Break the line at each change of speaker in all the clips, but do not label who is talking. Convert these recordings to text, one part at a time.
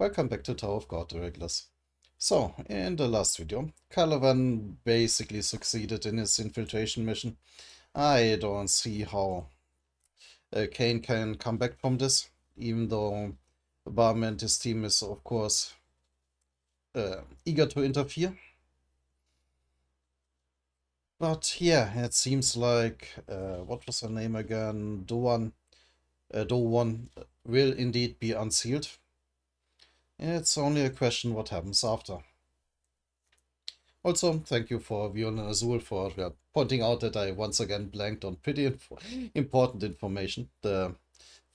Welcome back to Tower of God, the regulars. So, in the last video, Kallavan basically succeeded in his infiltration mission. I don't see how Kane can come back from this, even though Bam and his team is, of course, eager to interfere. But yeah, it seems like, what was her name again? Do1 will indeed be unsealed. It's only a question what happens after. Also, thank you for Vion and Azul for pointing out that I once again blanked on pretty important information. The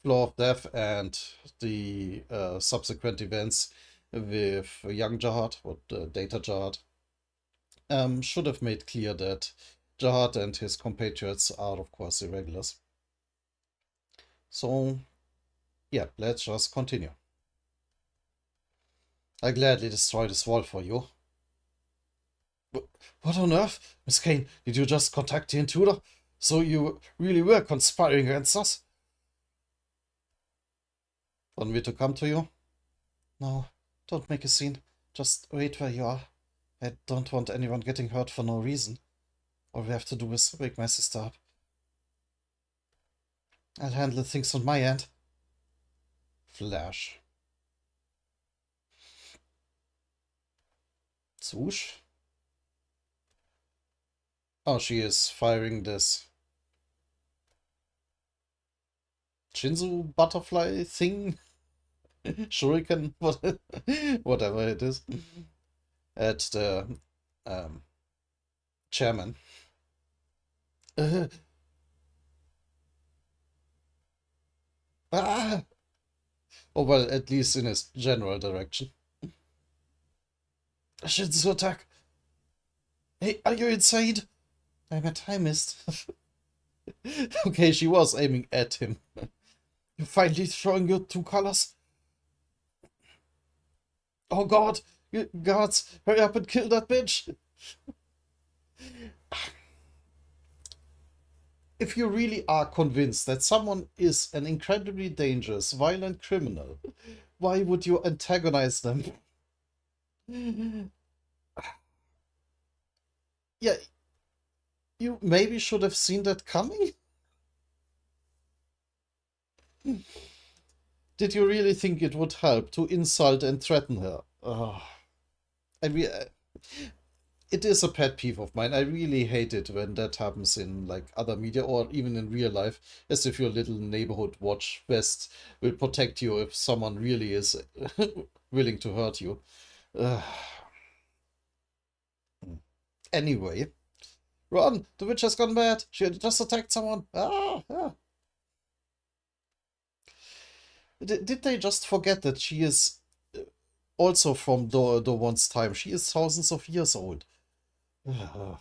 floor of death and the subsequent events with young Jihad, or data Jihad, should have made clear that Jihad and his compatriots are, of course, irregulars. So, yeah, let's just continue. I gladly destroy this wall for you. What on earth? Miss Kane, did you just contact the intruder? So you really were conspiring against us? Want me to come to you? No, don't make a scene. Just wait where you are. I don't want anyone getting hurt for no reason. All we have to do is wake my sister up. I'll handle things on my end. Flash. Swoosh? Oh, she is firing this Shinzu butterfly thing? Shuriken? Whatever it is. At the chairman. Ah! Or well, at least in his general direction. Shinzu attack! Hey, are you insane? I missed. Okay, she was aiming at him. You're finally showing your true colors. Oh god! Guards, hurry up and kill that bitch! If you really are convinced that someone is an incredibly dangerous, violent criminal, why would you antagonize them? Yeah, you maybe should have seen that coming? Did you really think it would help to insult and threaten her? I mean, it is a pet peeve of mine. I really hate it when that happens in like other media or even in real life, as if your little neighborhood watch best will protect you if someone really is willing to hurt you. Ugh. Anyway, run! The witch has gone mad. She had just attacked someone. Did they just forget that she is also from the once time? She is thousands of years old. Ugh.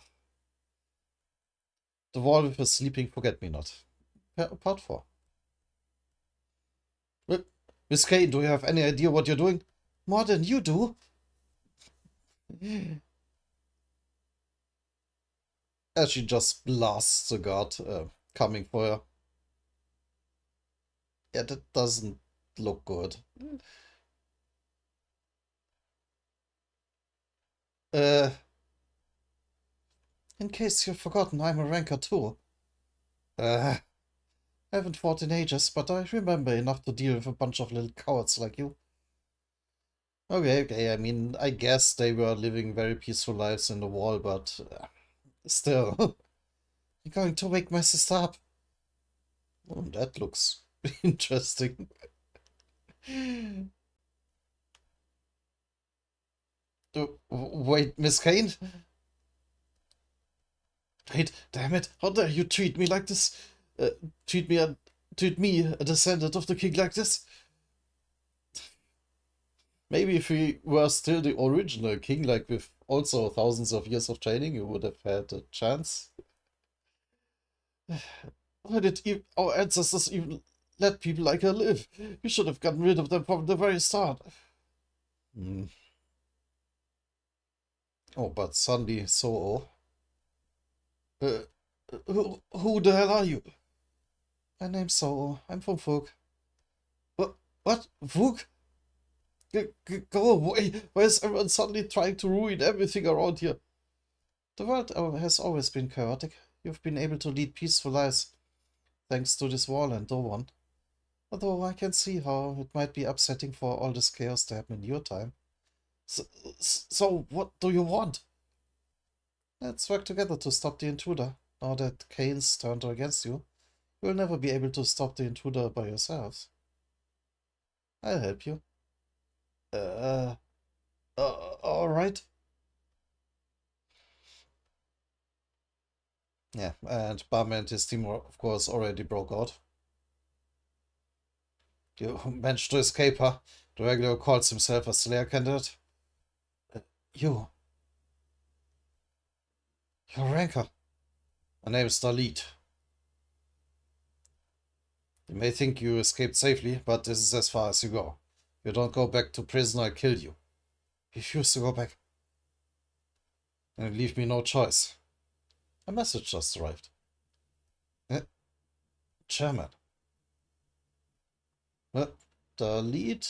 The wall with a sleeping forget-me-not. Part 4. Miss Kane, do you have any idea what you're doing? More than you do. As she just blasts the guard coming for her. Yeah, that doesn't look good. Uh, in case you've forgotten, I'm a ranker too. I haven't fought in ages, but I remember enough to deal with a bunch of little cowards like you. Okay, I mean, I guess they were living very peaceful lives in the wall, but still. You're going to wake my sister up. Oh, that looks interesting. Wait, Miss Kane? Wait, damn it! How dare you treat me like this? Uh, treat me a treat me, a descendant of the king, like this? Maybe if he were still the original king, like with also thousands of years of training, you would have had a chance. Why did our ancestors even let people like her live? We should have gotten rid of them from the very start. Hmm. Oh, but suddenly so. Uh, who the hell are you? My name's So. I'm from Vuk. What? What? Vuk? Go away! Why is everyone suddenly trying to ruin everything around here? The world has always been chaotic. You've been able to lead peaceful lives thanks to this wall and no one. Although I can see how it might be upsetting for all this chaos to happen in your time. So, so what do you want? Let's work together to stop the intruder. Now that Kane's turned against you, you'll never be able to stop the intruder by yourselves. I'll help you. Uh, alright. Yeah, and Bum and his team, of course, already broke out. You managed to escape, huh? The regular calls himself a Slayer candidate. Uh, you, you're a ranker. My name is Dalit. You may think you escaped safely, but this is as far as you go. If you don't go back to prison, I'll kill you. Refuse to go back. And leave me no choice. A message just arrived. Eh? Chairman. The lead,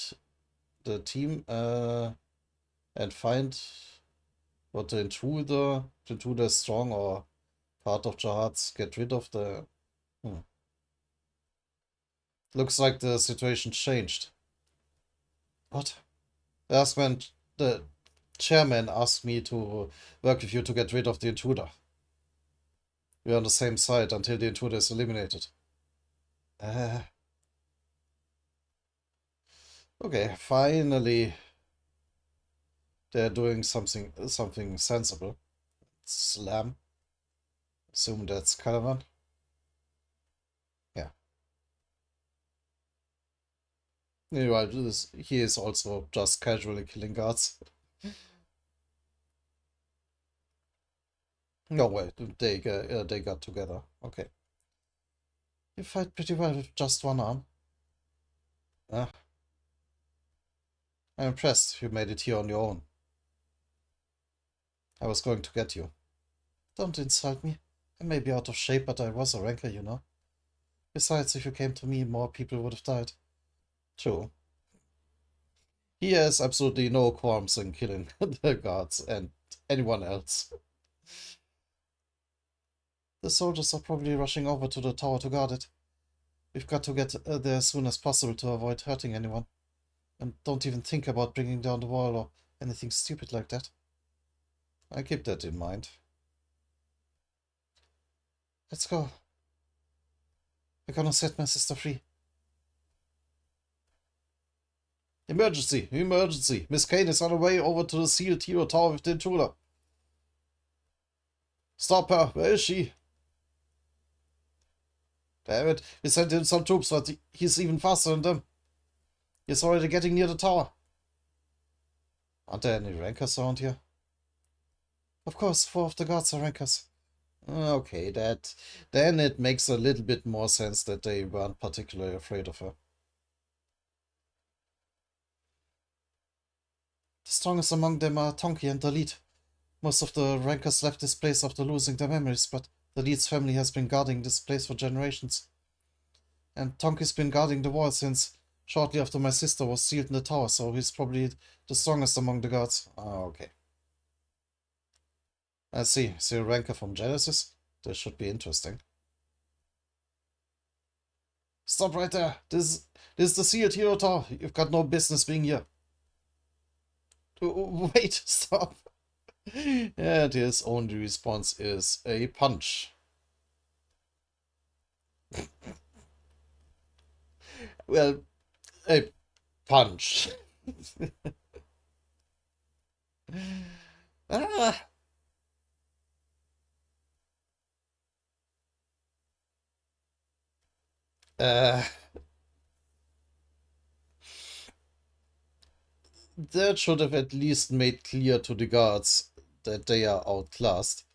the team, and find what the intruder is strong or part of Jihad's get rid of the... Looks like the situation changed. What? The chairman asked me to work with you to get rid of the intruder. We're on the same side until the intruder is eliminated. Okay, finally they're doing something sensible. Slam. Assume that's Kallavan. Yeah. Meanwhile, he is also just casually killing guards. No way, they got together. Okay. You fight pretty well with just one arm. Ah, I'm impressed you made it here on your own. I was going to get you. Don't insult me. I may be out of shape, but I was a ranker, you know. Besides, if you came to me, more people would have died. True. He has absolutely no qualms in killing the guards and anyone else. The soldiers are probably rushing over to the tower to guard it. We've got to get there as soon as possible to avoid hurting anyone. And don't even think about bringing down the wall or anything stupid like that. I keep that in mind. Let's go. We're gonna set my sister free. Emergency! Emergency! Miss Kane is on her way over to the sealed hero tower with the intruder. Stop her! Where is she? Damn it, we sent in some troops, but he's even faster than them. He's already getting near the tower. Aren't there any rankers around here? Of course, 4 of the guards are rankers. Okay, then it makes a little bit more sense that they weren't particularly afraid of her. The strongest among them are Tonki and Dalit. Most of the rankers left this place after losing their memories, but Dalit's family has been guarding this place for generations. And Tonki's been guarding the wall since shortly after my sister was sealed in the tower, so he's probably the strongest among the guards. Okay. I see. See a ranker from Genesis? This should be interesting. Stop right there! This is the sealed hero tower. You've got no business being here. Wait, stop. And his only response is a punch. Well, a punch. Ah. That should have at least made clear to the guards that they are outclassed.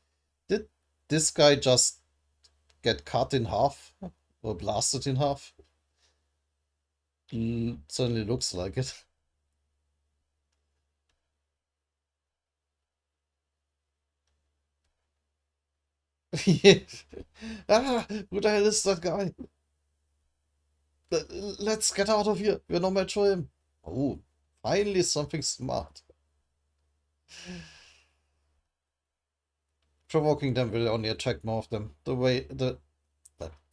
Did this guy just get cut in half? Or blasted in half? Certainly looks like it. Ah, who the hell is that guy? Let's get out of here. We're no match for him. Oh, Finally something smart. Provoking them will only attract more of them. This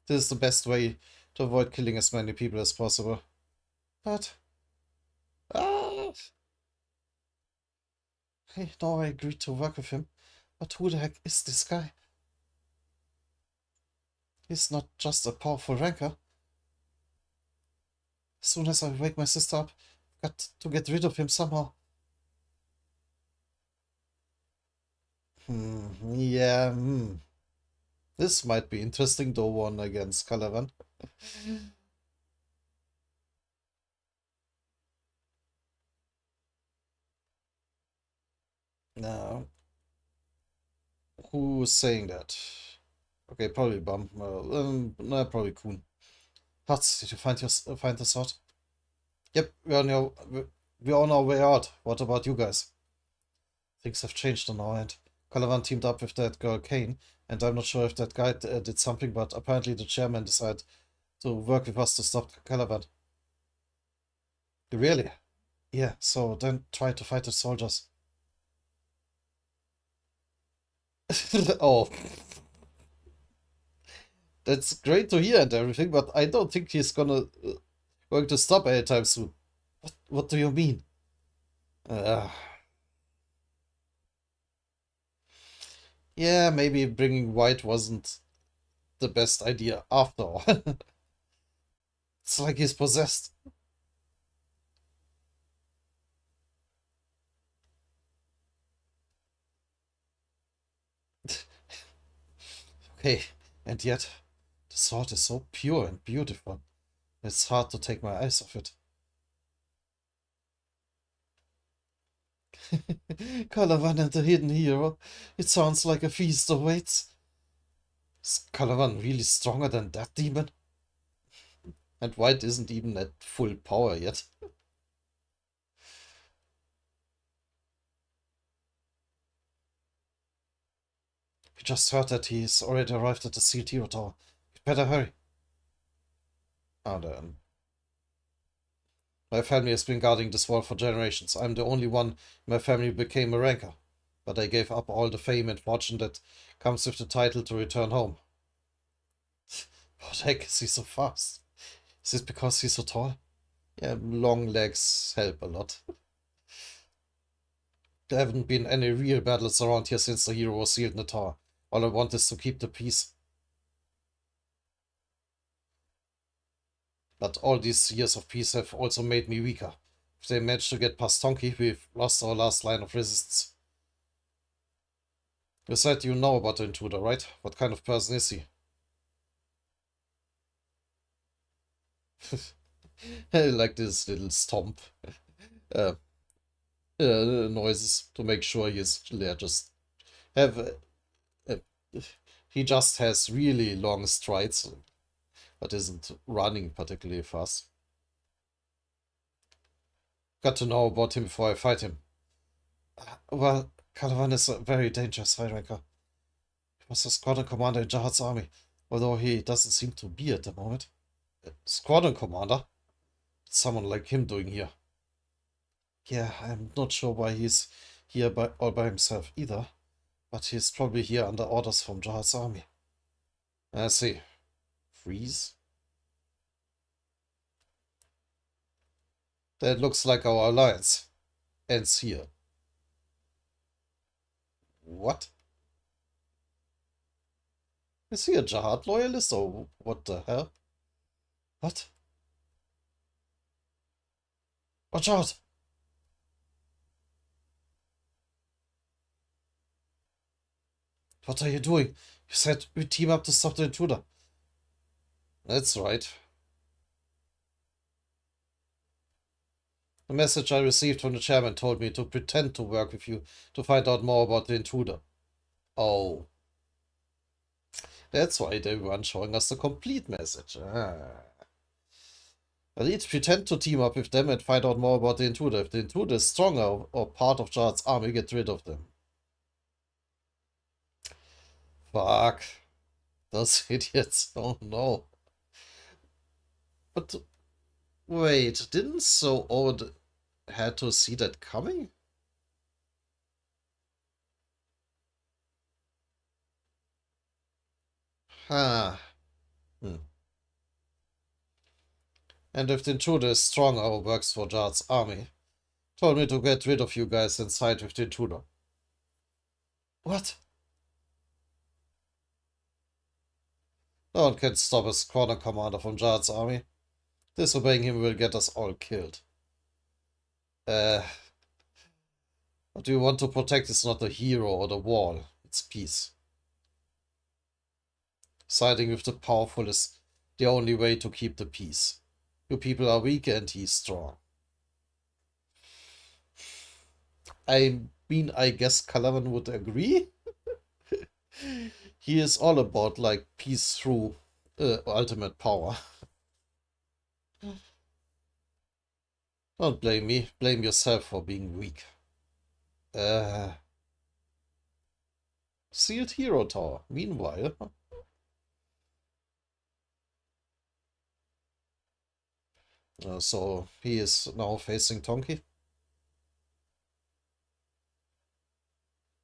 is the best way to avoid killing as many people as possible. But ah, hey, no, I agreed to work with him. But who the heck is this guy? He's not just a powerful ranker. As soon as I wake my sister up, I've got to get rid of him somehow. Yeah, This might be interesting, though, one against Kallavan. Now, who's saying that? Okay, probably Bum. No, probably Kuhn. Hutz, did you find this out? Yep, we're on our way out. What about you guys? Things have changed on our end. Kallavan teamed up with that girl Kane, and I'm not sure if that guy did something, but apparently the chairman decided to work with us to stop Kallavan. Really? Yeah, so then try to fight the soldiers. Oh, that's great to hear and everything, but I don't think he's going to stop anytime soon. What do you mean? Uh, yeah, maybe bringing White wasn't the best idea after all. It's like he's possessed. Okay, and yet the sword is so pure and beautiful. It's hard to take my eyes off it. Kallavan and the hidden hero. It sounds like a feast awaits. Is Kallavan really stronger than that demon? And White isn't even at full power yet. We just heard that he's already arrived at the Sealed Hero Tower. We'd better hurry. Ah, then. My family has been guarding this wall for generations. I'm the only one in my family who became a ranker. But I gave up all the fame and fortune that comes with the title to return home. How the heck is he so fast? Is it because he's so tall? Yeah, long legs help a lot. There haven't been any real battles around here since the hero was sealed in the tower. All I want is to keep the peace. But all these years of peace have also made me weaker. If they manage to get past Tonki, we've lost our last line of resistance. You said you know about the intruder, right? What kind of person is he? I like this little stomp uh, noises to make sure he's there. Just have uh, he just has really long strides, but isn't running particularly fast. Got to know about him before I fight him. Well, Kallavan is a very dangerous high ranker. He was a squadron commander in Jahad's army, although he doesn't seem to be at the moment. Squadron commander? What's someone like him doing here? Yeah, I'm not sure why he's here all by himself either, but he's probably here under orders from Jahad's army. I see. Freeze? That looks like our alliance ends here. What? Is he a Jahad loyalist or what the hell? What? Watch out! What are you doing? You said we team up to stop the intruder. That's right. The message I received from the chairman told me to pretend to work with you to find out more about the intruder. Oh. That's why they weren't showing us the complete message. Let's pretend to team up with them and find out more about the intruder. If the intruder is stronger or part of Jahad's army, get rid of them. Fuck. Those idiots. Oh no. But wait, didn't so old had to see that coming? Ah. Hmm. And if the intruder is strong or works for Jar's army, told me to get rid of you guys and side with the intruder. What? No one can stop a squadron commander from Jar's army. Disobeying him will get us all killed. What you want to protect is not the hero or the wall, it's peace. Siding with the powerful is the only way to keep the peace. You people are weak and he's strong. I mean, I guess Kallavan would agree. He is all about, like, peace through ultimate power. Don't blame me, blame yourself for being weak. Uh, Sealed Hero Tower. Meanwhile, so he is now facing Tonki.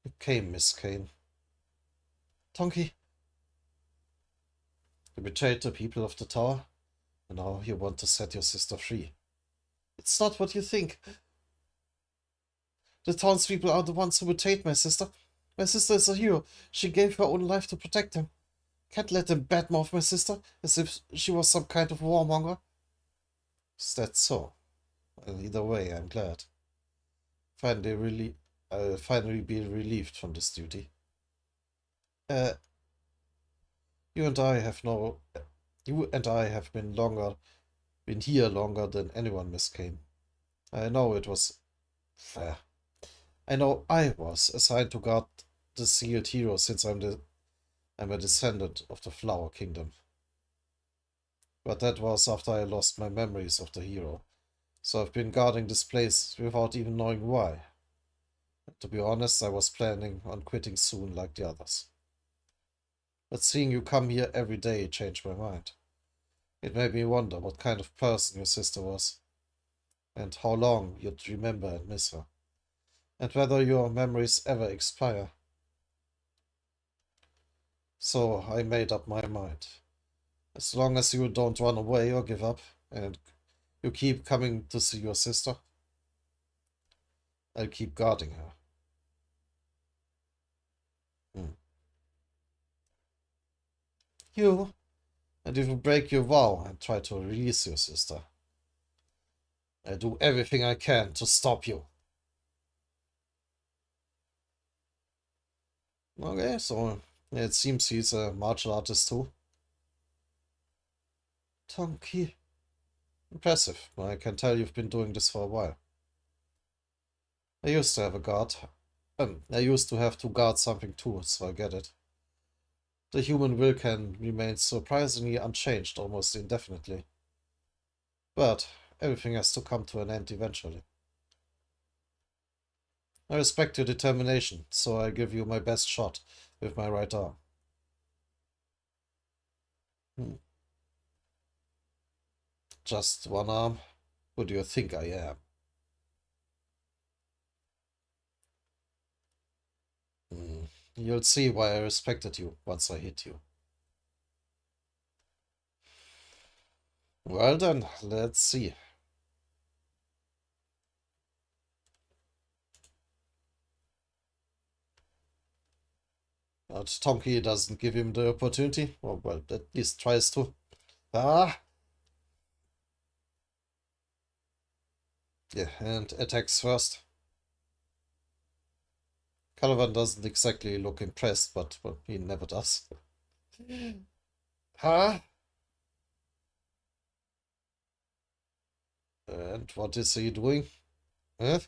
You came, Miss Kane. Tonki, you betrayed the people of the tower, and now you want to set your sister free. It's not what you think. The townspeople are the ones who betrayed my sister. My sister is a hero. She gave her own life to protect them. Can't let them badmouth my sister as if she was some kind of warmonger. Is that so? Well, either way, I'm glad. I'll finally be relieved from this duty. Uh, you and I have no... You and I have been here longer than anyone, Miss Kane. I know it was... Fair. I know I was assigned to guard the sealed hero since I'm a descendant of the Flower Kingdom. But that was after I lost my memories of the hero. So I've been guarding this place without even knowing why. To be honest, I was planning on quitting soon like the others. But seeing you come here every day changed my mind. It made me wonder what kind of person your sister was, and how long you'd remember and miss her, and whether your memories ever expire. So I made up my mind. As long as you don't run away or give up, and you keep coming to see your sister, I'll keep guarding her. Hmm. And if you break your vow and try to release your sister, I do everything I can to stop you. Okay, so it seems he's a martial artist too. Tonki. Impressive. I can tell you've been doing this for a while. I used to have a guard. I used to have to guard something too, so I get it. The human will can remain surprisingly unchanged almost indefinitely. But everything has to come to an end eventually. I respect your determination, so I give you my best shot with my right arm. Hmm. Just one arm? Who do you think I am? You'll see why I respected you once I hit you. Well then, let's see. But Tonki doesn't give him the opportunity, or well, at least tries to. Ah! Yeah, and attacks first. Kallavan doesn't exactly look impressed, but well, he never does. Huh? And what is he doing? Huh?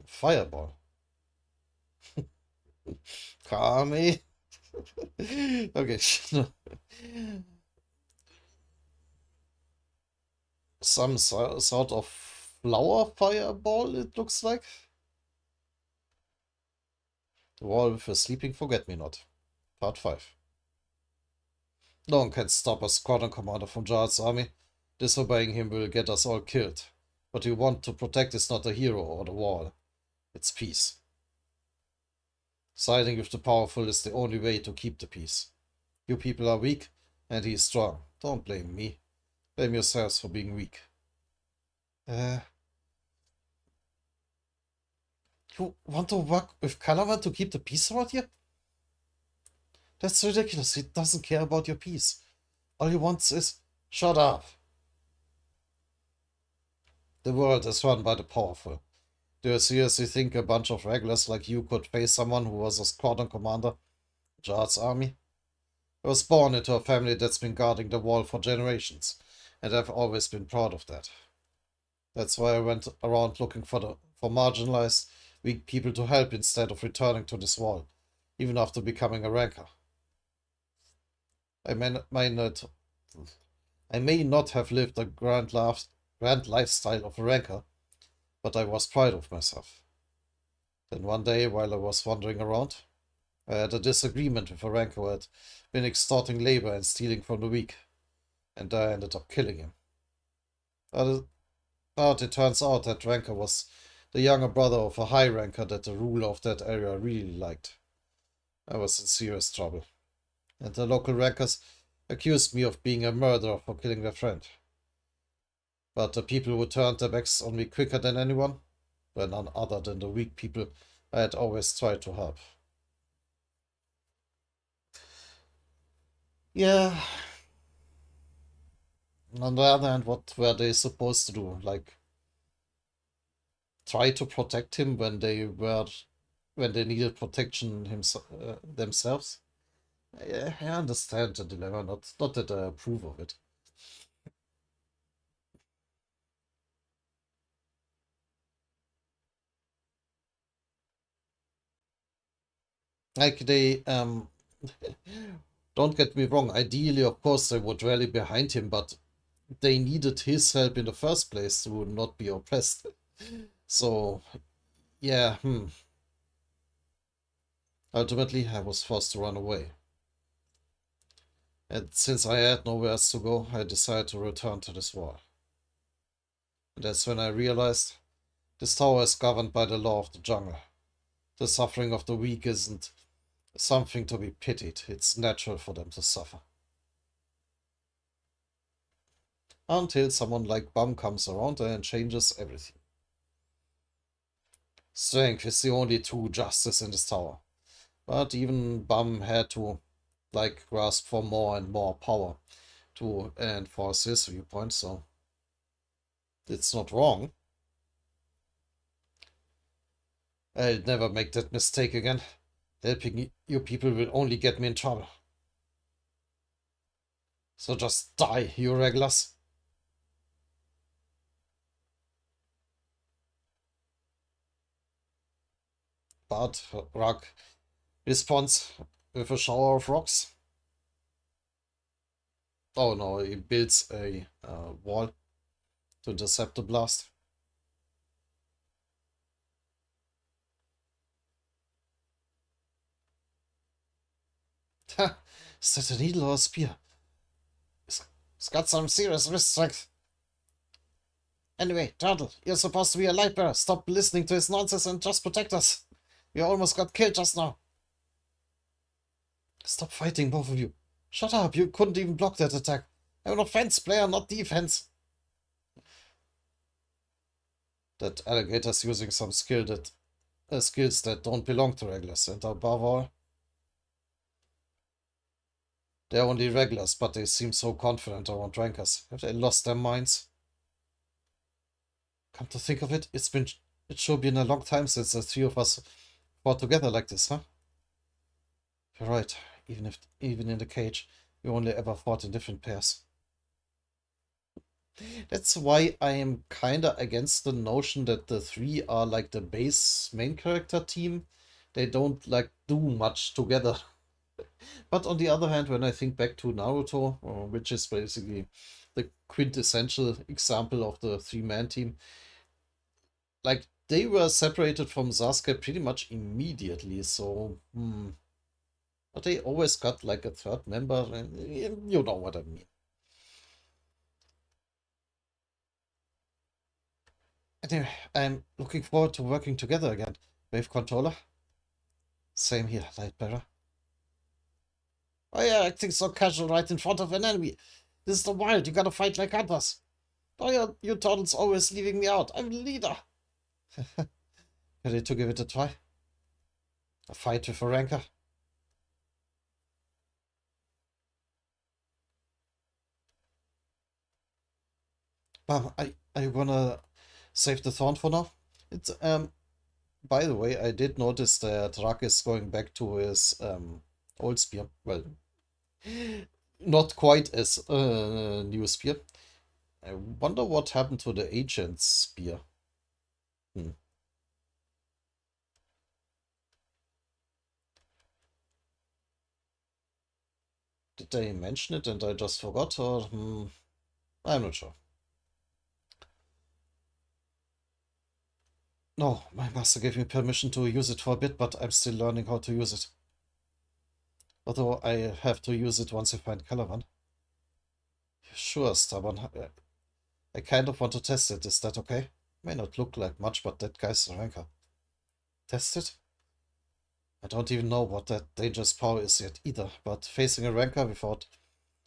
Fireball. Kami. Okay. Some sort of flower fireball, it looks like. The wall with a sleeping forget-me-not. Part 5. No one can stop a squadron commander from Jar's army. Disobeying him will get us all killed. What we want to protect is not the hero or the wall. It's peace. Siding with the powerful is the only way to keep the peace. You people are weak, and he is strong. Don't blame me. Blame yourselves for being weak. You want to work with Kallavan to keep the peace around here? That's ridiculous. He doesn't care about your peace. All he wants is... Shut up. The world is run by the powerful. Do you seriously think a bunch of regulars like you could face someone who was a squadron commander? Jar's army? I was born into a family that's been guarding the wall for generations, and I've always been proud of that. That's why I went around looking for marginalized, weak people to help instead of returning to this wall, even after becoming a ranker. I may not have lived a grand lifestyle of a ranker, but I was proud of myself. Then one day, while I was wandering around, I had a disagreement with a ranker who had been extorting labor and stealing from the weak, and I ended up killing him. But it turns out that ranker was the younger brother of a high ranker that the ruler of that area really liked. I was in serious trouble, and the local rankers accused me of being a murderer for killing their friend. But the people who turned their backs on me quicker than anyone were none other than the weak people I had always tried to help. Yeah. On the other hand, what were they supposed to do? Like, try to protect him when they needed protection themselves? I understand the dilemma, not that I approve of it. Like don't get me wrong, ideally, of course, they would rally behind him, but they needed his help in the first place to not be oppressed. So, yeah, Ultimately, I was forced to run away. And since I had nowhere else to go, I decided to return to this wall. And that's when I realized this tower is governed by the law of the jungle. The suffering of the weak isn't something to be pitied, it's natural for them to suffer. Until someone like Bum comes around and changes everything. Strength is the only true justice in this tower. But even Bum had to, grasp for more and more power to enforce his viewpoint, so it's not wrong. I'll never make that mistake again. Helping you people will only get me in trouble. So just die, you regulars. But Rock responds with a shower of rocks. Oh no, he builds a wall to intercept the blast. Ha! Is that a needle or a spear? It's got some serious wrist strength. Anyway, Turtle, you're supposed to be a light bearer. Stop listening to his nonsense and just protect us. We almost got killed just now. Stop fighting, both of you. Shut up, you couldn't even block that attack. I'm an offense player, not defense. That alligator's using some skills that don't belong to regulars, and above all, they're only regulars, but they seem so confident around rankers. Have they lost their minds? Come to think of it, it sure been a long time since the three of us fought together like this, huh? You're right. Even in the cage, we only ever fought in different pairs. That's why I am kinda against the notion that the three are like the base main character team. They don't do much together. But on the other hand, when I think back to Naruto, which is basically the quintessential example of the three-man team, they were separated from Sasuke pretty much immediately, so but they always got a third member, and you know what I mean. Anyway, I'm looking forward to working together again. Wave controller? Same here, Lightbearer. Oh yeah, acting so casual right in front of an enemy. This is the wild, you gotta fight like others. Oh yeah, you turtles always leaving me out. I'm the leader. Ready to give it a try? A fight with a ranker? I wanna save the thorn for now. It's by the way, I did notice that Rak is going back to his old spear. Well, not quite as new spear. I wonder what happened to the ancient spear. Hmm. Did they mention it and I just forgot, or I'm not sure. No, my master gave me permission to use it for a bit, but I'm still learning how to use it. Although I have to use it once I find Kallavan. Sure, stubborn. I kind of want to test it. Is that okay? May not look like much, but that guy's a ranker. Test it? I don't even know what that dangerous power is yet either, but facing a ranker without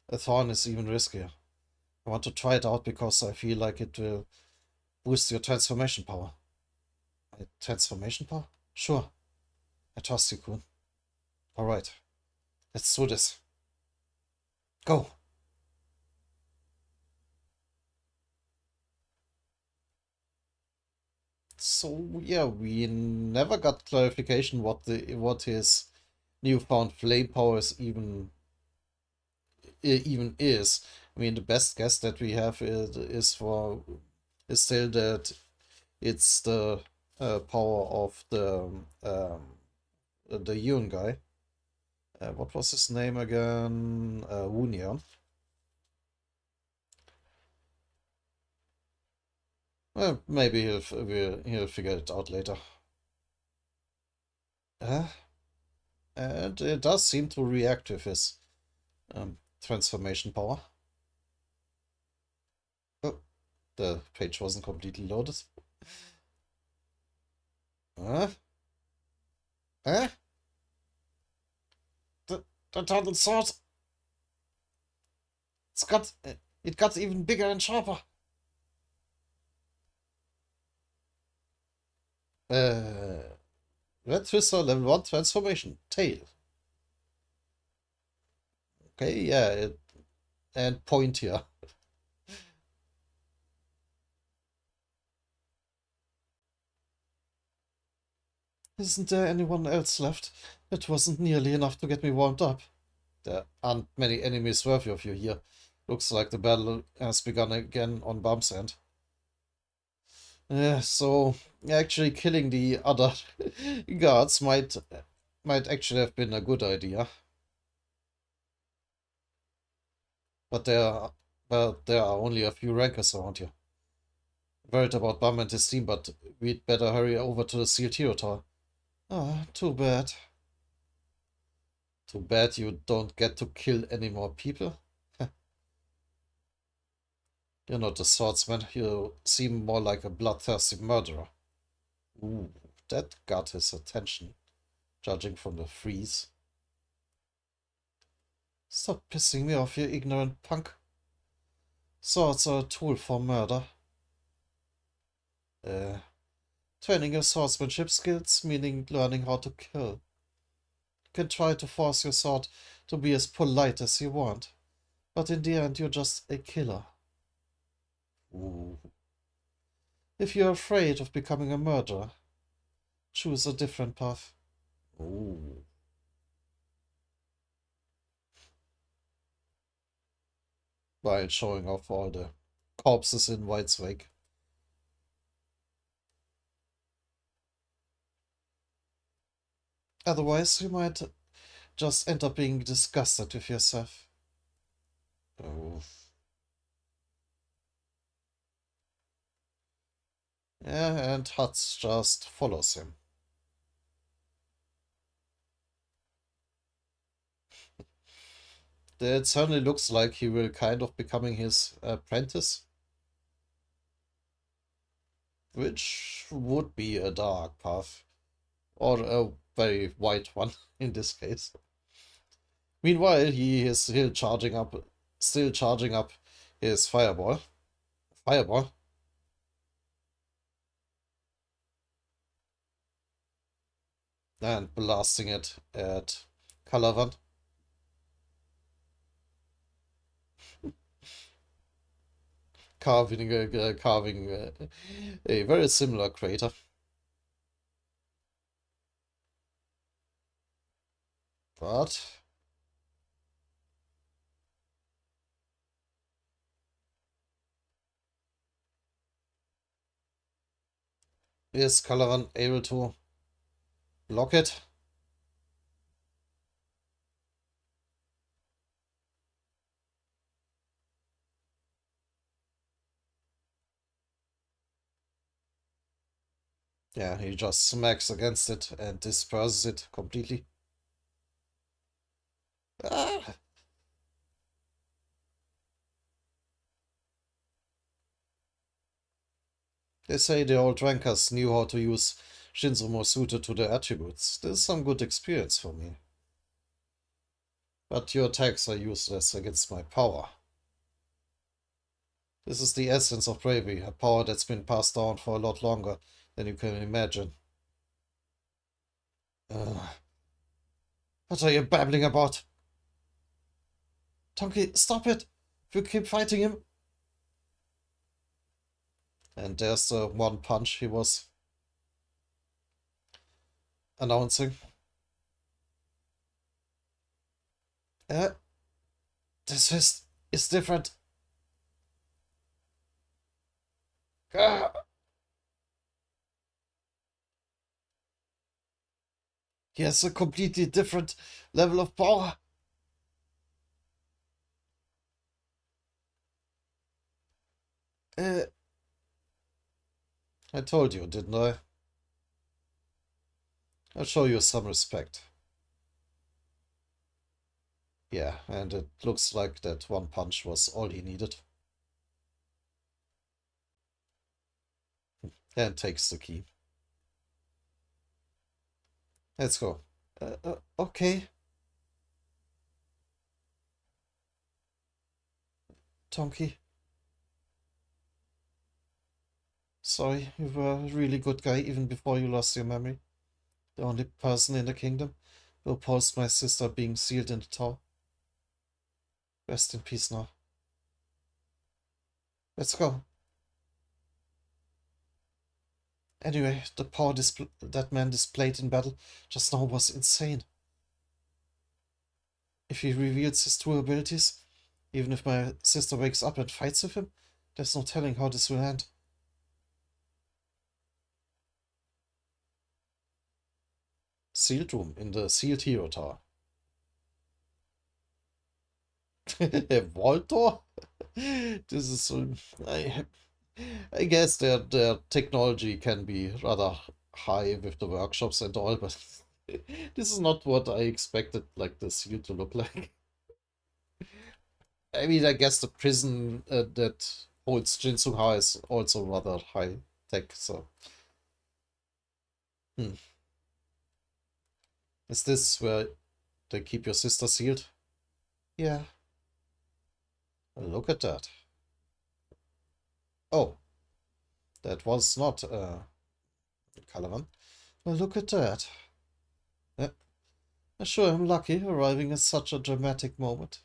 a thorn is even riskier. I want to try it out because I feel like it will boost your transformation power. My transformation power? Sure. I trust you, Kun. Alright. Let's do this. Go! So yeah, we never got clarification what his newfound flame powers even is. I mean, the best guess that we have is still that it's the power of the Yun guy. What was his name again? Wunion. Well, maybe he'll figure it out later. Uh, and it does seem to react with his transformation power. Oh, the page wasn't completely loaded. Huh? Huh? The turtle sword! It's got... It got even bigger and sharper. Red Twister level 1 transformation. Tail. Okay, yeah, and point here. Isn't there anyone else left? It wasn't nearly enough to get me warmed up. There aren't many enemies worthy of you here. Looks like the battle has begun again on Bum's end. So actually killing the other guards might actually have been a good idea. But there are only a few rankers around here. Worried about Bum and his team, but we'd better hurry over to the sealed hero tower. Ah, too bad. Too bad you don't get to kill any more people. You're not a swordsman, you seem more like a bloodthirsty murderer. Ooh, that got his attention, judging from the freeze. Stop pissing me off, you ignorant punk. Swords are a tool for murder. Uh, Training your swordsmanship skills, meaning learning how to kill. You can try to force your sword to be as polite as you want, but in the end you're just a killer. Ooh. If you're afraid of becoming a murderer, choose a different path. Ooh. While showing off all the corpses in White's wake. Otherwise, you might just end up being disgusted with yourself. Oh. Yeah, and Hutz just follows him. It certainly looks like he will kind of becoming his apprentice. which would be a dark path, or a very white one in this case. Meanwhile, he is still charging up his fireball, and blasting it at Kallavan, carving a very similar crater. But is Kallavan able to block it? Yeah, he just smacks against it and disperses it completely. Ah! They say the old rankers knew how to use Shinzo more suited to their attributes. This is some good experience for me. But your attacks are useless against my power. This is the essence of bravery, a power that's been passed down for a lot longer than you can imagine. Uh, what are you babbling about? Tonki, stop it! If you keep fighting him. And there's the one punch he was announcing. Uh, this fist is different. Ah! He has a completely different level of power. Uh, I told you, didn't I? I'll show you some respect. Yeah, and it looks like that one punch was all he needed. And takes the key. Let's go. Okay. Tonki. Sorry, you were a really good guy even before you lost your memory. The only person in the kingdom who opposed my sister being sealed in the tower. Rest in peace now. Let's go. Anyway, the power that man displayed in battle just now was insane. If he reveals his true abilities, even if my sister wakes up and fights with him, there's no telling how this will end. Sealed room in the sealed hero tower. Vault door? This is I guess their technology can be rather high with the workshops and all, but this is not what I expected like the seal to look like. I mean, I guess the prison that holds Jinsunha is also rather high tech, so. Hmm. Is this where they keep your sister sealed? Yeah. Look at that. Oh, that was not Kallavan. Well, look at that. Yeah. I'm sure I'm lucky arriving at such a dramatic moment.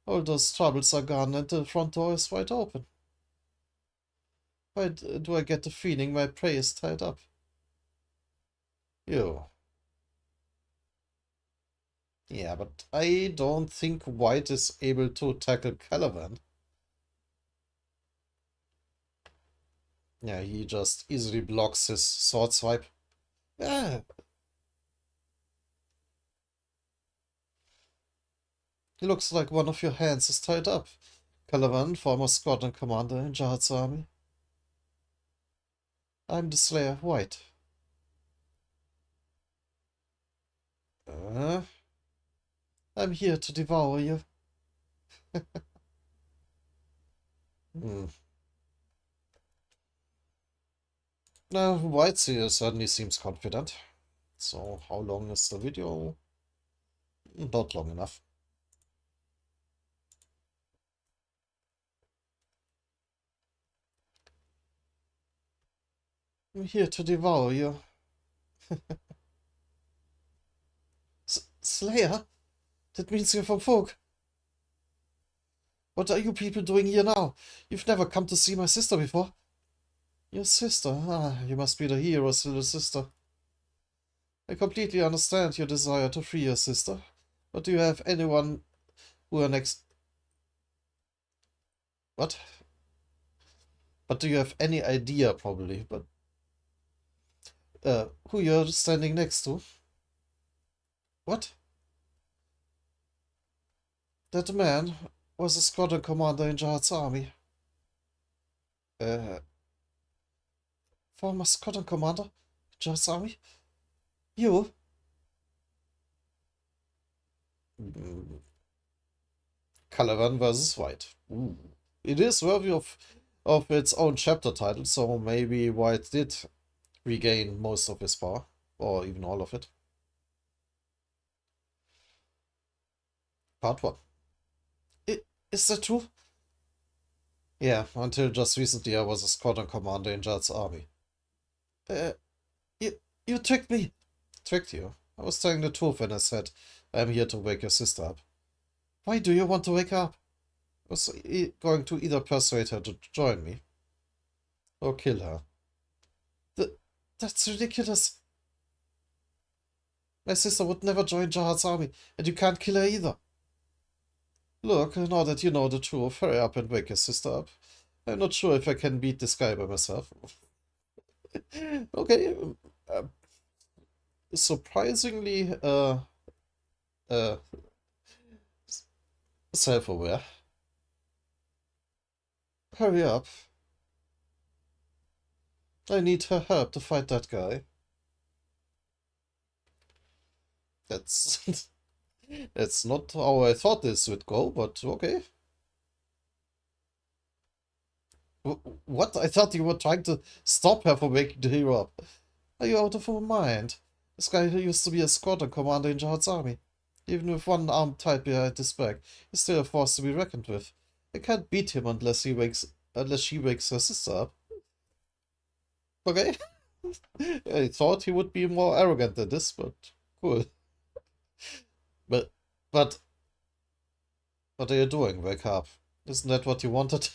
All those troubles are gone and the front door is wide open. Why do I get the feeling my prey is tied up? You. Yeah, but I don't think White is able to tackle Kallavan. Yeah, he just easily blocks his sword swipe. Yeah, it looks like one of your hands is tied up. Kallavan, former squadron commander in Jahad's army. I'm the Slayer of White. Uh, I'm here to devour you. Hmm. White certainly seems confident. So, how long is the video? Not long enough. I'm here to devour you. Slayer? That means you're from Folk. What are you people doing here now? You've never come to see my sister before. Your sister? Ah, you must be the hero's little sister. I completely understand your desire to free your sister. But do you have anyone who are next... What? But do you have any idea, probably, but... who you're standing next to? What? That man was a squadron commander in Jihad's army. Uh, Former squadron commander? Jihad's army? You? Mm, Kallavan versus White. Ooh. It is worthy of its own chapter title, so maybe White did regain most of his power, or even all of it. Part 1. Is that true? Yeah, until just recently I was a squadron commander in Jihad's army. Uh, you tricked me! Tricked you? I was telling the truth when I said I'm here to wake your sister up. Why do you want to wake her up? I was going to either persuade her to join me or kill her. That's ridiculous. My sister would never join Jihad's army, and you can't kill her either. Look, now that you know the truth, hurry up and wake your sister up. I'm not sure if I can beat this guy by myself. Okay, uh, surprisingly, uh, self-aware. Hurry up. I need her help to fight that guy. That's that's not how I thought this would go, but okay. What? I thought you were trying to stop her from waking the hero up. Are you out of your mind? This guy used to be a squadron commander in Jihad's army. Even with one arm tied behind his back, he's still a force to be reckoned with. I can't beat him unless she wakes her sister up. Okay. I thought he would be more arrogant than this, but cool. But but what are you doing? Wake up. Isn't that what you wanted?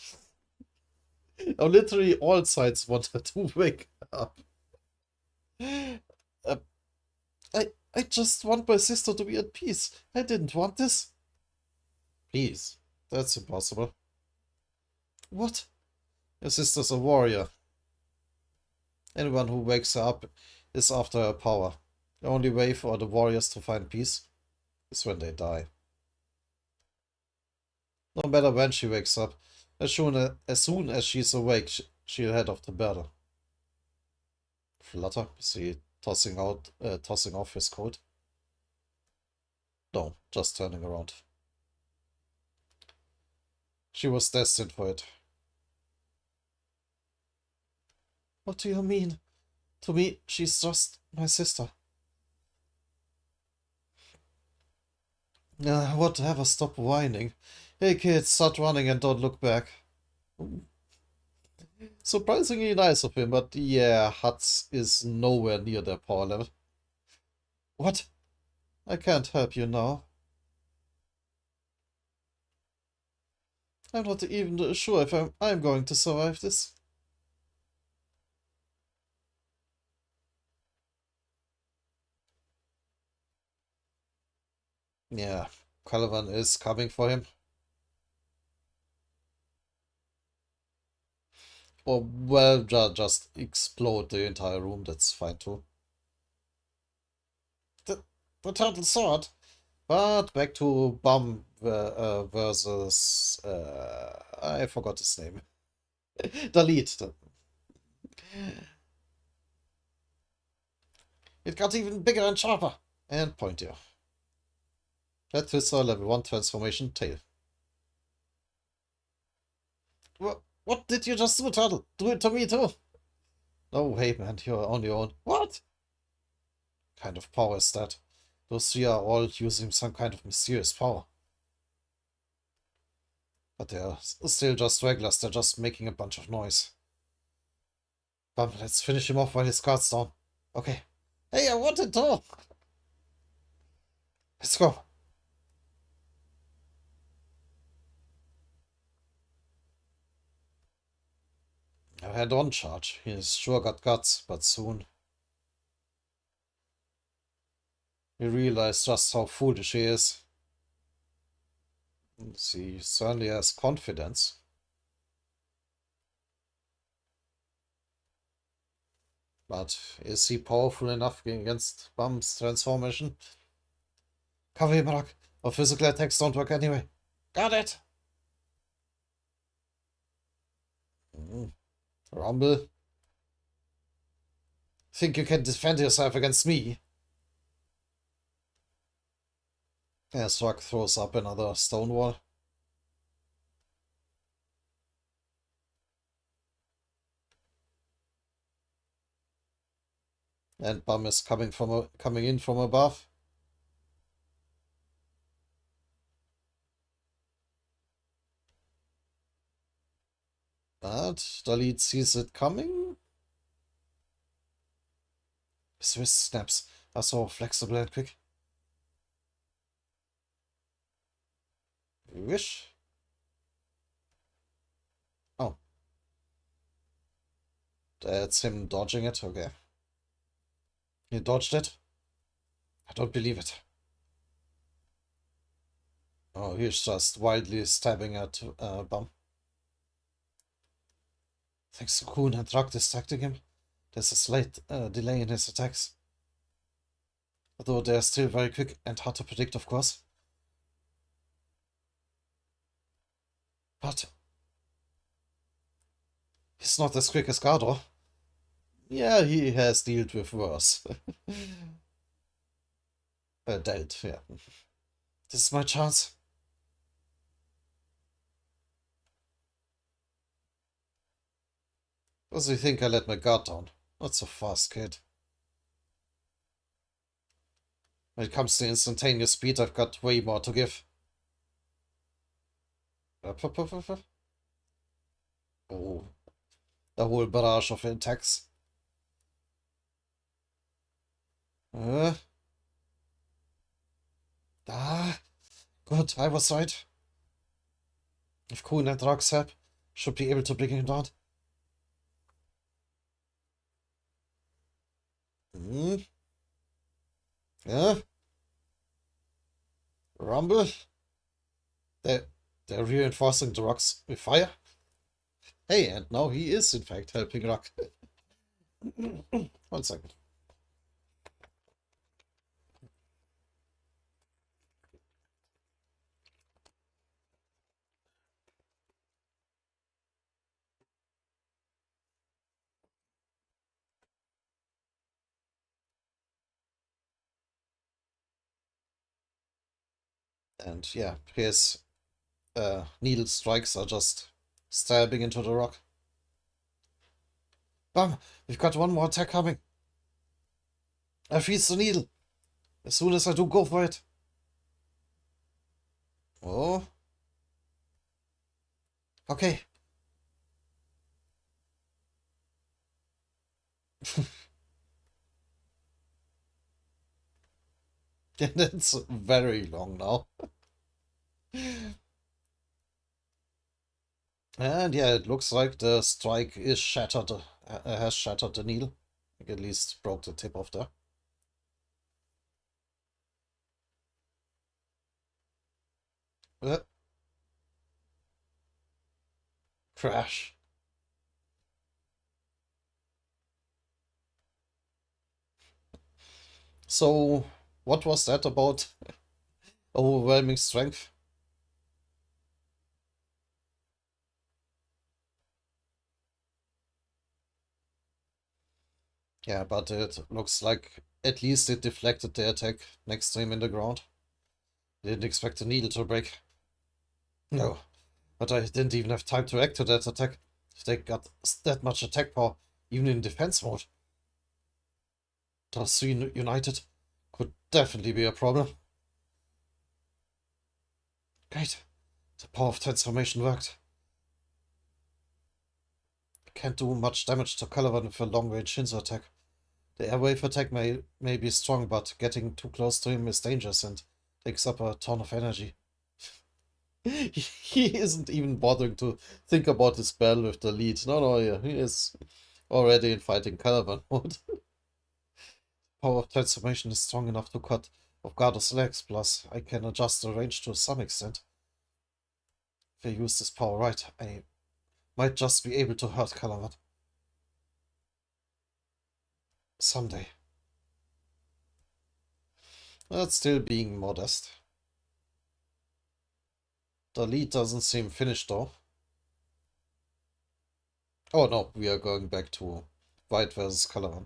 Oh, literally all sides wanted to wake up. Uh, I just want my sister to be at peace. I didn't want this. Peace? That's impossible. What? Your sister's a warrior. Anyone who wakes her up is after her power. The only way for the warriors to find peace is when they die. No matter when she wakes up, as soon as she's awake, she'll head off to battle. Flutter, see, tossing off his coat. No, just turning around. She was destined for it. What do you mean? To me, she's just my sister. Whatever, stop whining. Hey kids, start running and don't look back. Surprisingly nice of him, but yeah, Huts is nowhere near their power level. What? I can't help you now. I'm not even sure if I'm going to survive this. Yeah, Kallavan is coming for him. Or, well, just explode the entire room, that's fine too. The turtle sword? But back to Bum versus... I forgot his name. The lead. It got even bigger and sharper. And pointier. Red Twister level 1 transformation tail. What did you just do, Turtle? Do it to me too. No, hey man, you're on your own. What kind of power is that? Those three are all using some kind of mysterious power. But they're still just regulars, they're just making a bunch of noise. But let's finish him off while his guard's down. Okay. Hey, I wanted to! Let's go! A head-on charge. He's sure got guts, but soon. We realize just how foolish he is. He certainly has confidence. But is he powerful enough against Bum's transformation? Cover him, Rock. Our physical attacks don't work anyway. Got it! Rumble. Think you can defend yourself against me? As Rock throws up another stone wall. And Bum is coming in from above. But Dalit sees it coming. His wrist snaps are so flexible and quick. You wish? Oh. That's him dodging it? Okay. He dodged it? I don't believe it. Oh, he's just wildly stabbing at Bum. Thanks to Kuhn and Rock distracting him, there's a slight delay in his attacks. Although they're still very quick and hard to predict, of course. But he's not as quick as Gardor. Yeah, he has dealt with worse. Dealt, yeah. This is my chance. Does he think I let my guard down? Not so fast, kid. When it comes to instantaneous speed, I've got way more to give. Oh, the whole barrage of attacks. Good, I was right. If Kuhn and Rock's help, should be able to bring him down. Yeah. Rumble. They're reinforcing the rocks with fire. Hey, and now he is in fact helping Rock. 1 second. And yeah, his needle strikes are just stabbing into the rock. Bam! We've got one more attack coming. I freeze the needle. As soon as I do, go for it. Oh. Okay. And it's very long now. And yeah, it looks like the strike is shattered, has shattered the needle. Like at least broke the tip off there. Crash. So, what was that about? Overwhelming strength? Yeah, but it looks like at least it deflected the attack next to him in the ground. Didn't expect the needle to break. No, but I didn't even have time to react to that attack. If they got that much attack power, even in defense mode. Those three united could definitely be a problem. Great. The power of transformation worked. Can't do much damage to Kallavan with a long-range Shinzo attack. The airwave attack may be strong, but getting too close to him is dangerous and takes up a ton of energy. He isn't even bothering to think about his battle with the lead. No, yeah, he is already in fighting Kallavan mode. Power of transformation is strong enough to cut off Gardo's legs, plus I can adjust the range to some extent. If I use this power right, I might just be able to hurt Kallavan. Someday. That's still being modest. The lead doesn't seem finished though. Oh no, we are going back to White versus Kallavan.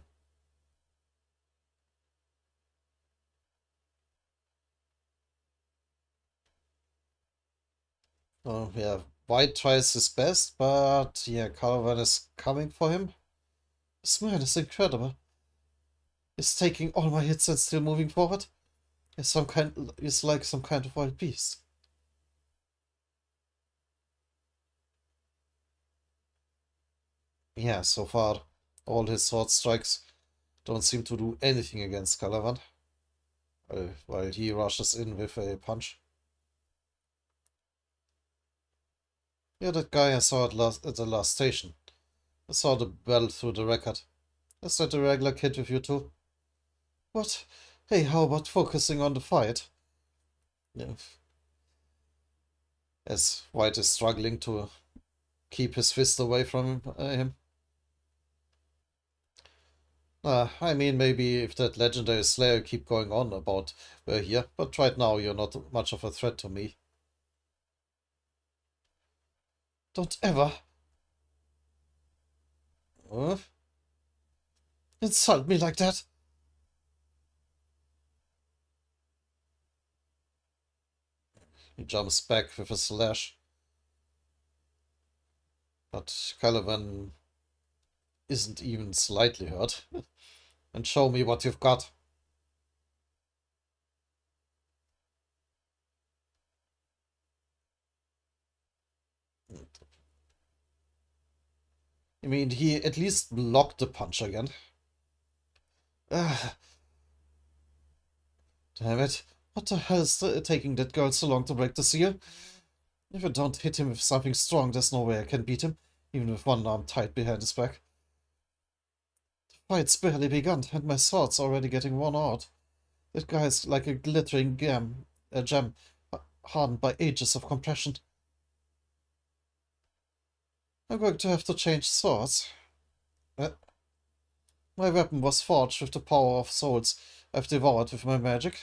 Yeah, White tries his best, but yeah, Kallavan is coming for him. This man is incredible. He's taking all my hits and still moving forward. He's like some kind of wild beast. Yeah, so far, all his sword strikes don't seem to do anything against Kallavan, while he rushes in with a punch. Yeah, that guy I saw at the last station. I saw the bell through the record. Is that a regular kid with you too? What? Hey, how about focusing on the fight? Yeah. As White is struggling to keep his fist away from him. I mean, maybe if that legendary slayer keep going on about we're here, but right now you're not much of a threat to me. Don't ever insult me like that. He jumps back with a slash. But Kallavan isn't even slightly hurt. And show me what you've got. I mean, he at least blocked the punch again. Ah, damn it. What the hell is taking that girl so long to break the seal? If I don't hit him with something strong, there's no way I can beat him, even with one arm tied behind his back. The fight's barely begun, and my sword's already getting worn out. That guy's like a glittering gem, hardened by ages of compression. I'm going to have to change swords. Uh, my weapon was forged with the power of souls I've devoured with my magic.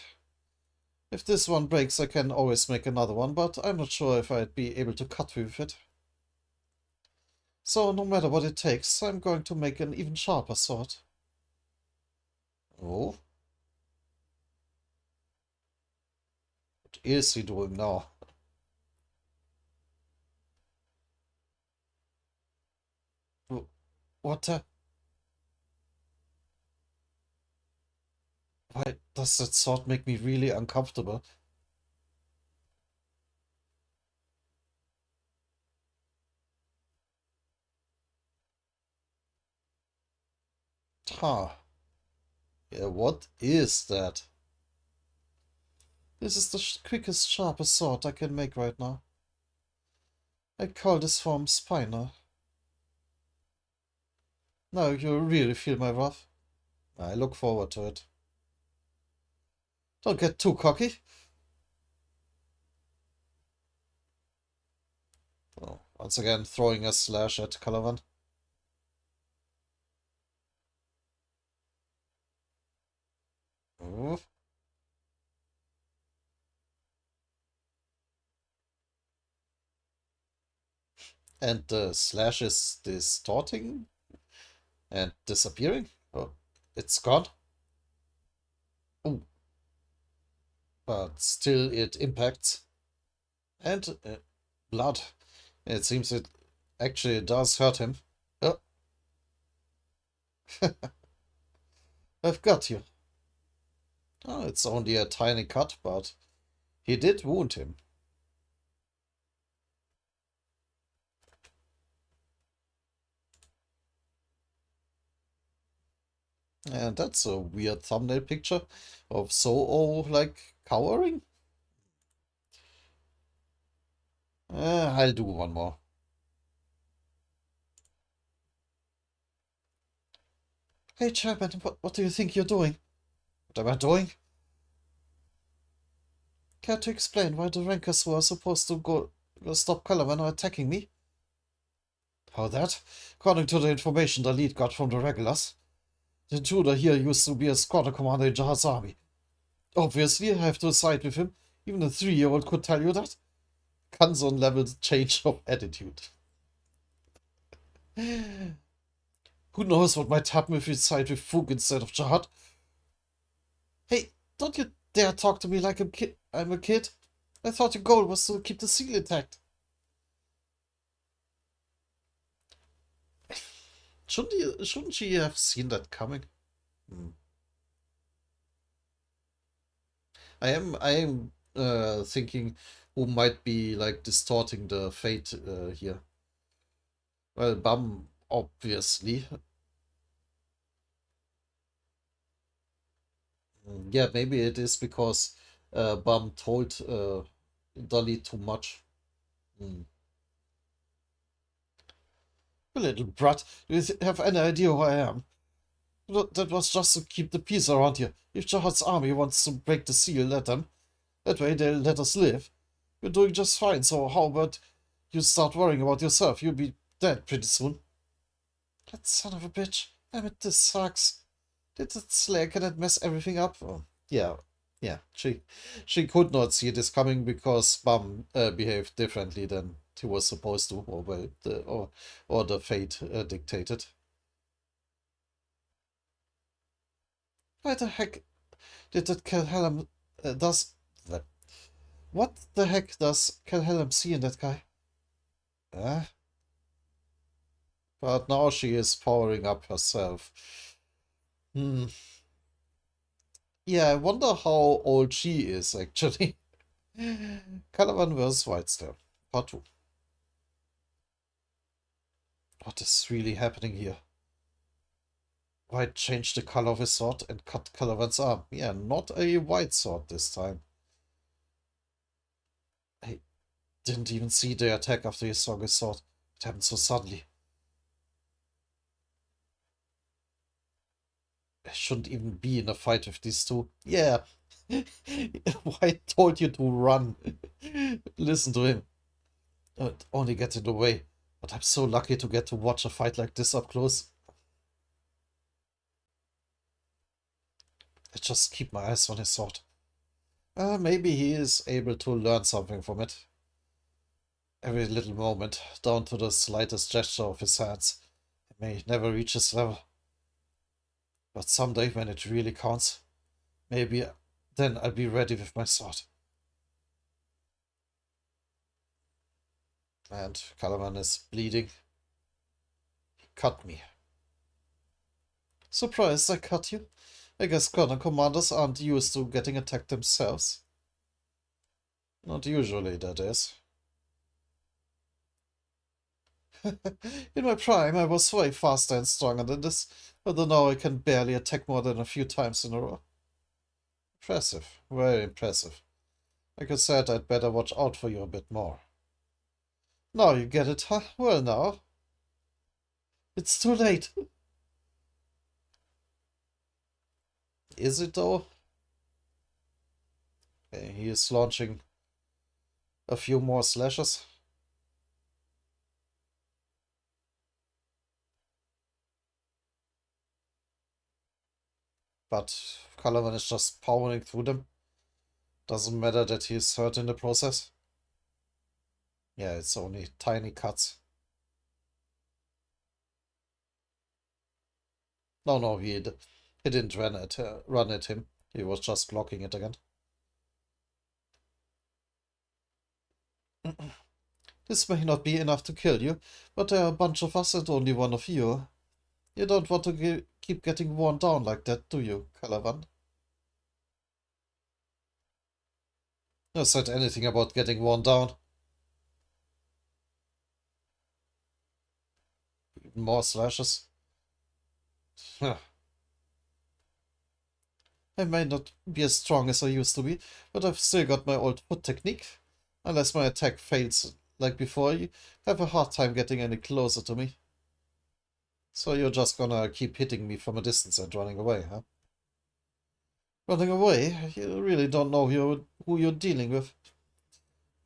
If this one breaks, I can always make another one, but I'm not sure if I'd be able to cut with it. So, no matter what it takes, I'm going to make an even sharper sword. Oh? What is he doing now? What the? Why does that sword make me really uncomfortable? Huh. Yeah, what is that? This is the quickest, sharpest sword I can make right now. I call this form Spiner. Now you really feel my wrath. I look forward to it. Don't get too cocky. Oh, once again, throwing a slash at Kallavan. Oh. And the slash is distorting and disappearing. Oh, it's gone. Oh, but still it impacts. And blood. It seems it actually does hurt him. Oh, I've got you. Oh, it's only a tiny cut, but he did wound him. And that's a weird thumbnail picture of So-Oh, like, cowering. I'll do one more. Hey, Chapman, what do you think you're doing? What am I doing? Care to explain why the Rankers who are supposed to go stop Kallavan are attacking me? How that? According to the information the lead got from the regulars, the intruder here used to be a squadron commander in Jahad's army. Obviously, I have to side with him. Even a 3-year-old could tell you that. Kanzon level change of attitude. Who knows what might happen if we side with Fug instead of Jahad? Hey, don't you dare talk to me like I'm a kid. I thought your goal was to keep the seal intact. Shouldn't she have seen that coming? Hmm. I am thinking who might be like distorting the fate here. Well, Bum, obviously. Yeah, maybe it is because Bum told Dolly too much. Mm. You little brat, do you have any idea who I am? That was just to keep the peace around here. If Jahad's army wants to break the seal, let them. That way they'll let us live. You're doing just fine, so how about you start worrying about yourself? You'll be dead pretty soon. That son of a bitch. Damn it, this sucks. Did that Slayer cannot mess everything up? Oh, yeah, yeah. She could not see this coming because Bum behaved differently than he was supposed to, or well, or the fate dictated. Why the heck did that Calhellum does that? What the heck does Calhellum see in that guy? Eh? But now she is powering up herself. Hmm. Yeah, I wonder how old she is actually. Kallavan vs. Whitestone, Part 2. What is really happening here? White changed the color of his sword and cut Kallavan's arm. Yeah, not a white sword this time. I didn't even see the attack after he saw his sword. It happened so suddenly. I shouldn't even be in a fight with these two. Yeah. White told you to run. Listen to him. Only get in the way. But I'm so lucky to get to watch a fight like this up close. I just keep my eyes on his sword. Maybe he is able to learn something from it. Every little moment, down to the slightest gesture of his hands. It may never reach his level. But someday, when it really counts, maybe then I'll be ready with my sword. And Kallavan is bleeding. He cut me. Surprised I cut you? I guess Squadron commanders aren't used to getting attacked themselves. Not usually, that is. In my prime, I was way faster and stronger than this, although now I can barely attack more than a few times in a row. Impressive, very impressive. Like I said, I'd better watch out for you a bit more. Now you get it, huh? Well now. It's too late. Is it though? Okay, he is launching a few more slashes. But Kallavan is just powering through them. Doesn't matter that he's hurt in the process. Yeah, it's only tiny cuts. No, he didn't run at him. He was just blocking it again. This may not be enough to kill you, but there are a bunch of us and only one of you. You don't want to keep getting worn down like that, do you, Kallavan? Never said anything about getting worn down. Even more slashes. Huh. I may not be as strong as I used to be, but I've still got my old foot technique. Unless my attack fails like before, you have a hard time getting any closer to me. So you're just gonna keep hitting me from a distance and running away, huh? Running away? You really don't know who you're dealing with.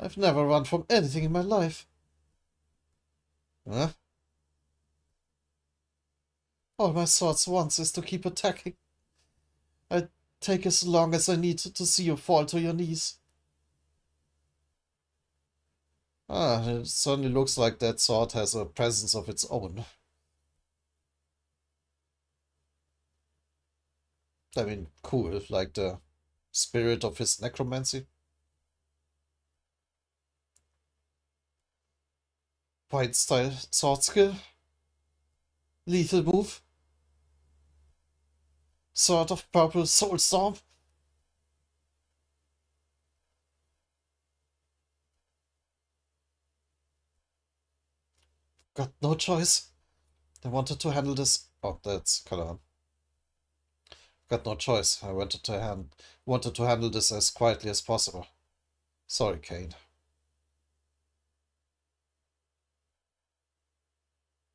I've never run from anything in my life. Huh? All my thoughts wants is to keep attacking. I take as long as I need to see you fall to your knees. Ah, it certainly looks like that sword has a presence of its own. I mean, cool, like the spirit of his necromancy. White style sword skill. Lethal move. Sword of purple soul storm. Got no choice. I wanted to handle this. Oh, that's Kallavan. Got no choice. I wanted to handle this as quietly as possible. Sorry, Kane.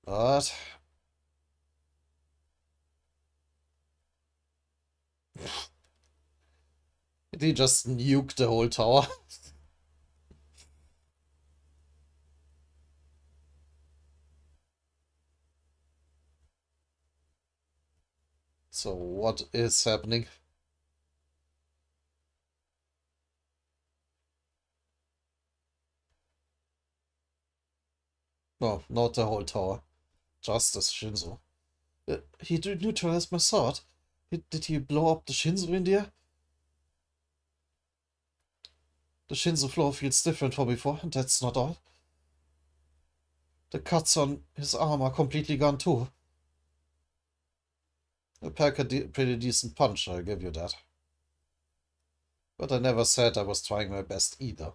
But did he just nuke the whole tower? So what is happening? No, not the whole tower. Just this Shinzo. He neutralized my sword. Did he blow up the Shinzo in the air? The Shinzo floor feels different from before, and that's not all. The cuts on his arm are completely gone too. A pretty decent punch, I'll give you that. But I never said I was trying my best either.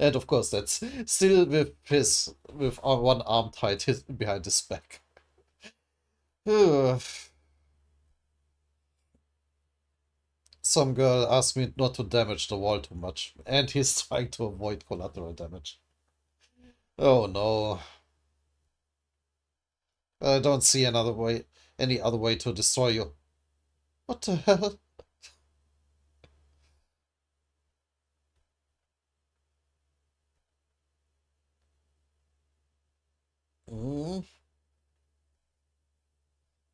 And of course, that's still with one arm tied behind his back. Some girl asked me not to damage the wall too much, and he's trying to avoid collateral damage. Oh no. I don't see any other way to destroy you. What the hell? Mm.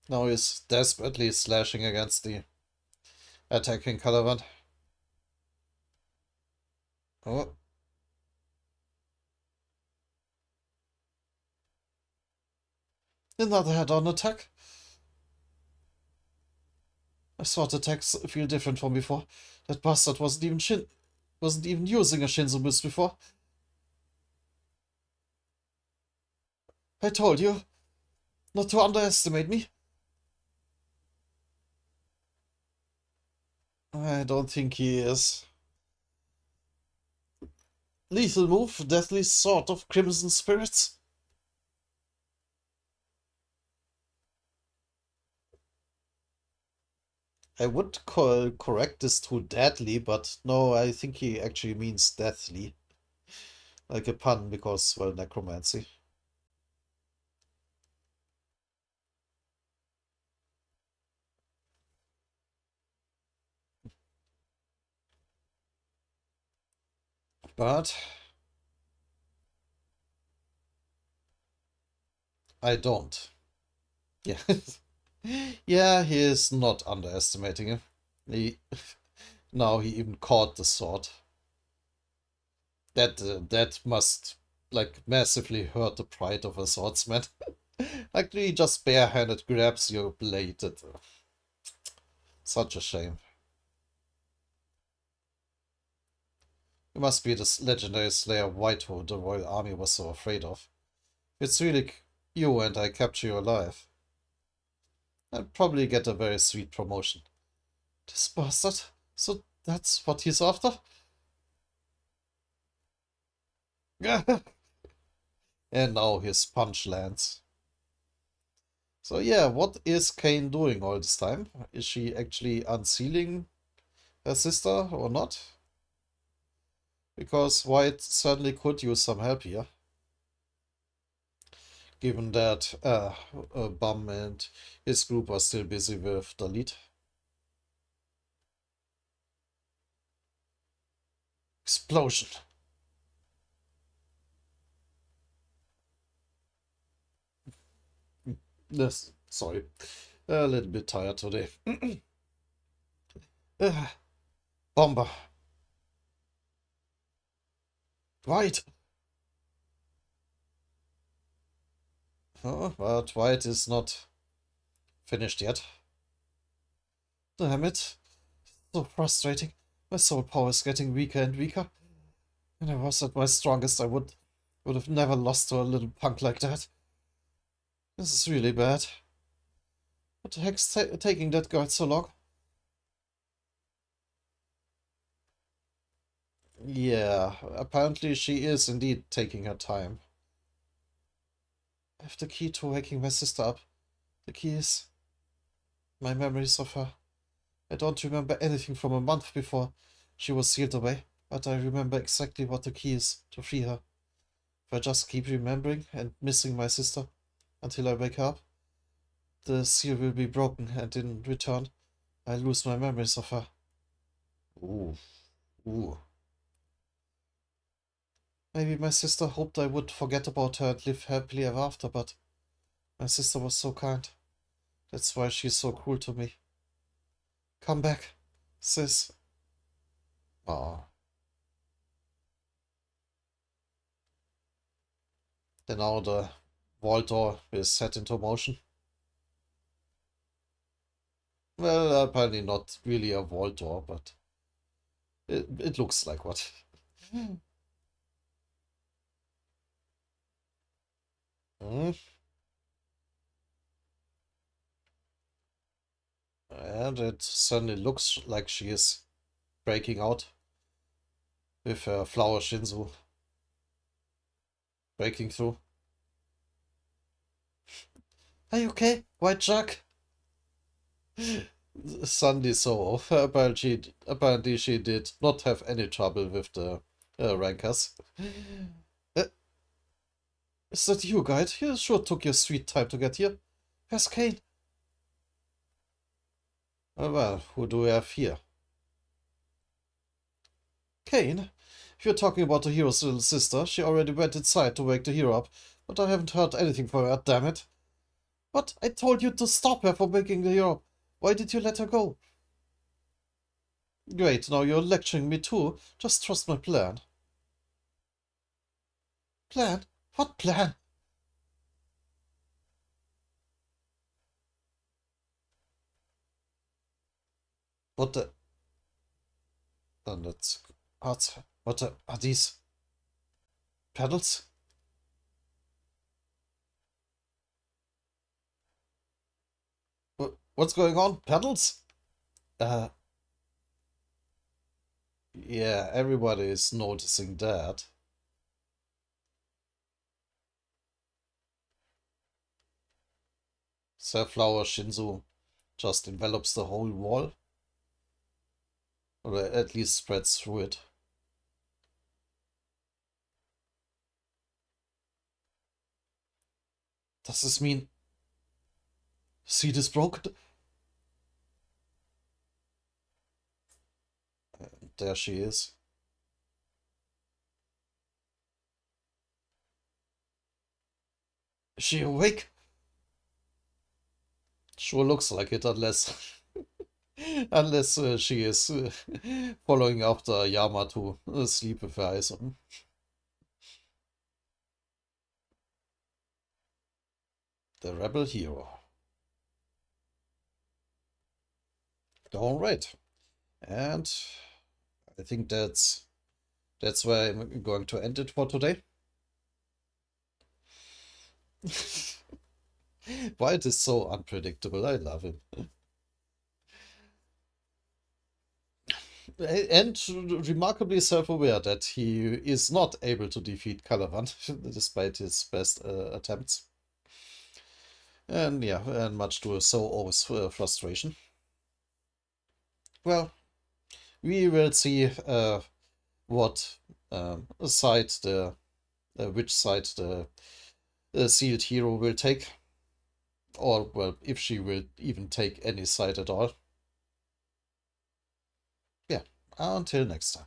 Now he's desperately slashing against the attacking Kallavan. Oh. Another head-on attack. I thought attacks feel different from before. That bastard wasn't even using a Shinzo Mist before. I told you not to underestimate me. I don't think he is. Lethal move, deathly sword of crimson spirits. I would correct this to deadly, but no, I think he actually means deathly. Like a pun, because, well, necromancy. But I don't. Yeah. Yeah, he is not underestimating him. He now he even caught the sword. That must like massively hurt the pride of a swordsman. Like he just barehanded grabs your blade. Such a shame. You must be this legendary slayer White who the royal army was so afraid of. It's really you and I capture you alive. and probably get a very sweet promotion. This bastard? So that's what he's after? And now his punch lands. So yeah, what is Kane doing all this time? Is she actually unsealing her sister or not? Because White certainly could use some help here. Given that Bum and his group are still busy with the lead. Explosion. Yes, sorry. A little bit tired today. Bomber. White. Oh, but White is not finished yet. Damn it. So frustrating. My soul power is getting weaker and weaker. When I was at my strongest, I would have never lost to a little punk like that. This is really bad. What the heck's taking that girl so long? Yeah, apparently she is indeed taking her time. I have the key to waking my sister up. The key is my memories of her. I don't remember anything from a month before she was sealed away, but I remember exactly what the key is to free her. If I just keep remembering and missing my sister until I wake up, the seal will be broken, and in return, I lose my memories of her. Ooh, ooh. Maybe my sister hoped I would forget about her and live happily ever after, but my sister was so kind. That's why she's so cruel to me. Come back, sis. Oh. Then now the vault door is set into motion. Well, apparently not really a vault door, but it looks like what. Hmm. And it certainly looks like she is breaking out with her flower Shinzu breaking through. Are you okay, White Jack? Suddenly so. Apparently she did not have any trouble with the rankers. Uh, is that you, guide? You sure took your sweet time to get here. Where's Kane? Well, who do we have here? Kane? If you're talking about the hero's little sister, she already went inside to wake the hero up, but I haven't heard anything from her, damn it. What? I told you to stop her from waking the hero up. Why did you let her go? Great, now you're lecturing me too. Just trust my plan. Plan? What plan? What the... Then that's... What are these? Pedals? What's going on? Pedals? Uh, yeah, everybody is noticing that. Safflower Shinzu just envelops the whole wall, or at least spreads through it. Does this mean seed is broken? There she is. Is she awake? Sure looks like it, unless unless she is following after Yama to sleep with her eyes open. The rebel hero. All right, and I think that's where I'm going to end it for today. White is so unpredictable. I love him. And remarkably self-aware that he is not able to defeat Kallavan, despite his best attempts. And yeah, and much to So's frustration. Well, we will see what side the which side the sealed hero will take, or well, if she will even take any side at all. Yeah, until next time.